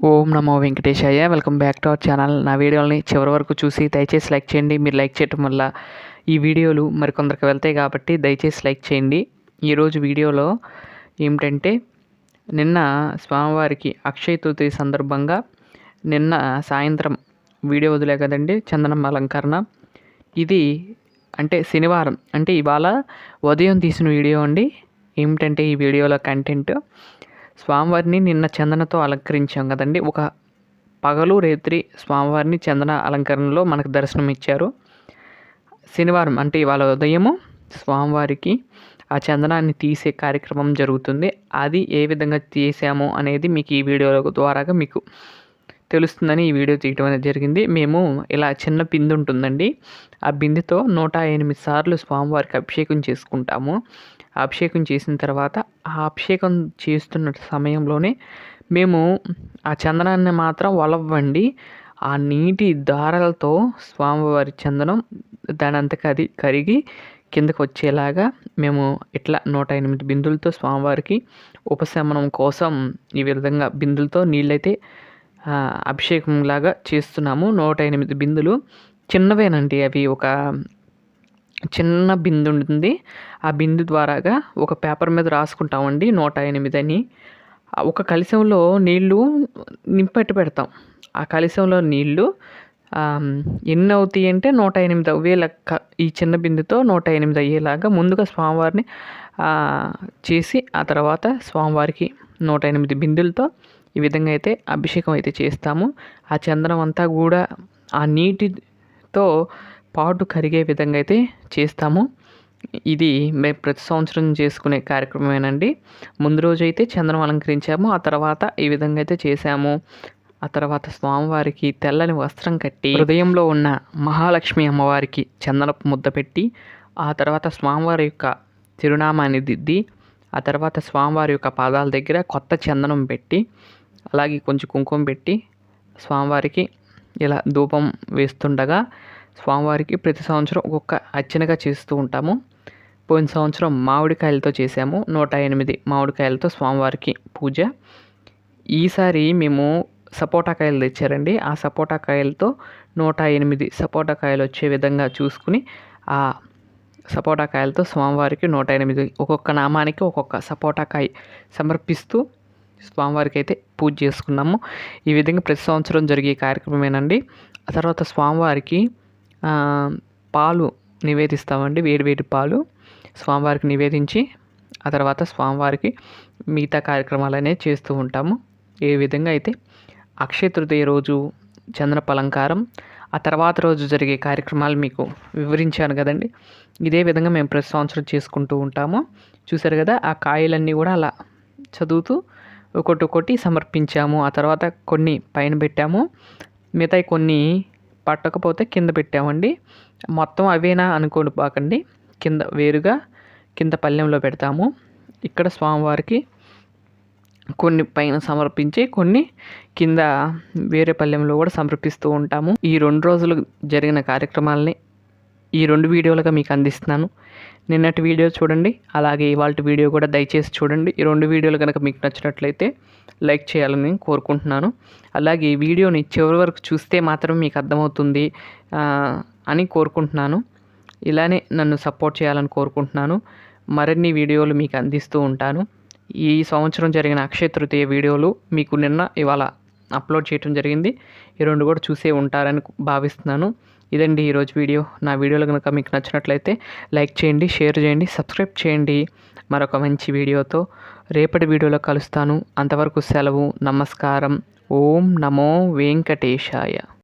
Om Namo Venkatesaya. Welcome back to our channel. నా వీడియోలని చివరి వరకు చూసి దయచేసి లైక్ చేయండి. మీరు లైక్ చేయటం వల్ల ఈ వీడియోలు మరికొందరికి వెళ్తాయి కాబట్టి దయచేసి లైక్ చేయండి. ఈరోజు వీడియోలో ఏమిటంటే, నిన్న స్వామివారికి అక్షయ తృతీయ సందర్భంగా నిన్న సాయంత్రం వీడియో వదిలే కదండి, చందనం అలంకరణ. ఇది అంటే శనివారం, అంటే ఇవాళ ఉదయం తీసిన వీడియో అండి. ఏమిటంటే ఈ వీడియోలో కంటెంట్, స్వామివారిని నిన్న చందనతో అలంకరించాం కదండి. ఒక పగలు రేత్రి స్వామివారిని చందన అలంకరణలో మనకు దర్శనం ఇచ్చారు. శనివారం అంటే ఇవాళ ఉదయము స్వామివారికి ఆ చందనాన్ని తీసే కార్యక్రమం జరుగుతుంది. అది ఏ విధంగా తీసామో అనేది మీకు ఈ వీడియో ద్వారాగా మీకు తెలుస్తుందని ఈ వీడియో తీయడం అనేది జరిగింది. మేము ఇలా చిన్న బిందె ఉంటుందండి, ఆ బిందెతో 108 సార్లు స్వామివారికి అభిషేకం చేసుకుంటాము. అభిషేకం చేసిన తర్వాత ఆ అభిషేకం చేస్తున్న సమయంలోనే మేము ఆ చందనాన్ని మాత్రం వలవ్వండి, ఆ నీటి దారాలతో స్వామివారి చందనం దాని అంతకు అది కరిగి కిందకు వచ్చేలాగా మేము ఇట్లా 108 బిందులతో స్వామివారికి ఉపశమనం కోసం ఈ విధంగా బిందులతో నీళ్ళైతే అభిషేకంలాగా చేస్తున్నాము. 108 బిందులు చిన్నవేనండి, అవి ఒక చిన్న బిందు ఉంటుంది. ఆ బిందు ద్వారాగా ఒక పేపర్ మీద రాసుకుంటామండి 108 అని. ఒక కలశంలో నీళ్లు నింపెట్టి పెడతాం. ఆ కలశంలో నీళ్లు ఎన్ని అవుతాయి అంటే 108 అవే లెక్క. ఈ చిన్న బిందుతో 108 అయ్యేలాగా ముందుగా స్వామివారిని చేసి ఆ తర్వాత స్వామివారికి 108 బిందులతో ఈ విధంగా అయితే అభిషేకం అయితే చేస్తాము. ఆ చందనం అంతా కూడా ఆ నీటితో పాటు కరిగే విధంగా అయితే చేస్తాము. ఇది మేము ప్రతి సంవత్సరం చేసుకునే కార్యక్రమమేనండి. ముందు రోజు అయితే చందనం అలంకరించాము, ఆ తర్వాత ఈ విధంగా అయితే చేశాము. ఆ తర్వాత స్వామివారికి తెల్లని వస్త్రం కట్టి హృదయంలో ఉన్న మహాలక్ష్మి అమ్మవారికి చందనపు ముద్ద పెట్టి, ఆ తర్వాత స్వామివారి యొక్క తిరునామాన్ని దిద్ది, ఆ తర్వాత స్వామివారి యొక్క పాదాల దగ్గర కొత్త చందనం పెట్టి, అలాగే కొంచెం కుంకుమ పెట్టి స్వామివారికి ఇలా ధూపం వేస్తుండగా స్వామివారికి ప్రతి సంవత్సరం ఒక్కొక్క అర్చనగా చేస్తూ ఉంటాము. పోయిన సంవత్సరం మామిడికాయలతో చేసాము, 108 మామిడికాయలతో స్వామివారికి పూజ. ఈసారి మేము సపోటా కాయలు తెచ్చారండి. ఆ సపోటా కాయలతో 108 సపోటా కాయలు వచ్చే విధంగా చూసుకుని ఆ సపోటా కాయలతో స్వామివారికి 108 ఒక్కొక్క నామానికి ఒక్కొక్క సపోటా కాయ సమర్పిస్తూ స్వామివారికి అయితే పూజ చేసుకున్నాము. ఈ విధంగా ప్రతి సంవత్సరం జరిగే కార్యక్రమమేనండి. ఆ తర్వాత స్వామివారికి పాలు నివేదిస్తామండి, వేడి పాలు స్వామివారికి నివేదించి ఆ తర్వాత స్వామివారికి మిగతా కార్యక్రమాలు అనేవి చేస్తూ ఉంటాము. ఏ విధంగా అయితే అక్షయ తృతీయ రోజు చందనపు అలంకారం, ఆ తర్వాత రోజు జరిగే కార్యక్రమాలు మీకు వివరించాను కదండి. ఇదే విధంగా మేము ప్రతి సంవత్సరం చేసుకుంటూ ఉంటాము. చూసారు కదా, ఆ కాయలన్నీ కూడా అలా చదువుతూ ఒక్కొక్కటి సమర్పించాము. ఆ తర్వాత కొన్ని పైన పెట్టాము, మిగతాయి కొన్ని పట్టకపోతే కింద పెట్టామండి. మొత్తం అవేనా అనుకోండి బాకండి, కింద వేరుగా కింద పళ్ళెంలో పెడతాము. ఇక్కడ స్వామివారికి కొన్ని పైన సమర్పించి కొన్ని కింద వేరే పళ్ళెంలో కూడా సమర్పిస్తూ ఉంటాము. ఈ 2 రోజులు జరిగిన కార్యక్రమాలని ఈ 2 వీడియోలుగా మీకు అందిస్తున్నాను. నిన్నటి వీడియో చూడండి, అలాగే ఇవాళ వీడియో కూడా దయచేసి చూడండి. ఈ 2 వీడియోలు కనుక మీకు నచ్చినట్లయితే లైక్ చేయాలని కోరుకుంటున్నాను. అలాగే ఈ వీడియోని చివరి వరకు చూస్తే మాత్రం మీకు అర్థమవుతుంది అని కోరుకుంటున్నాను. ఇలానే నన్ను సపోర్ట్ చేయాలని కోరుకుంటున్నాను. మరిన్ని వీడియోలు మీకు అందిస్తూ ఉంటాను. ఈ సంవత్సరం జరిగిన అక్షయ తృతీయ వీడియోలు మీకు నిన్న ఇవాళ అప్లోడ్ చేయడం జరిగింది. ఈ 2 కూడా చూసే ఉంటారని భావిస్తున్నాను. ఇదండి ఈరోజు వీడియో. నా వీడియోలు కనుక మీకు నచ్చినట్లయితే లైక్ చేయండి, షేర్ చేయండి, సబ్స్క్రైబ్ చేయండి. మరొక మంచి వీడియోతో రేపటి వీడియోలో కలుస్తాను. అంతవరకు సెలవు. నమస్కారం. ఓం నమో వెంకటేశాయ.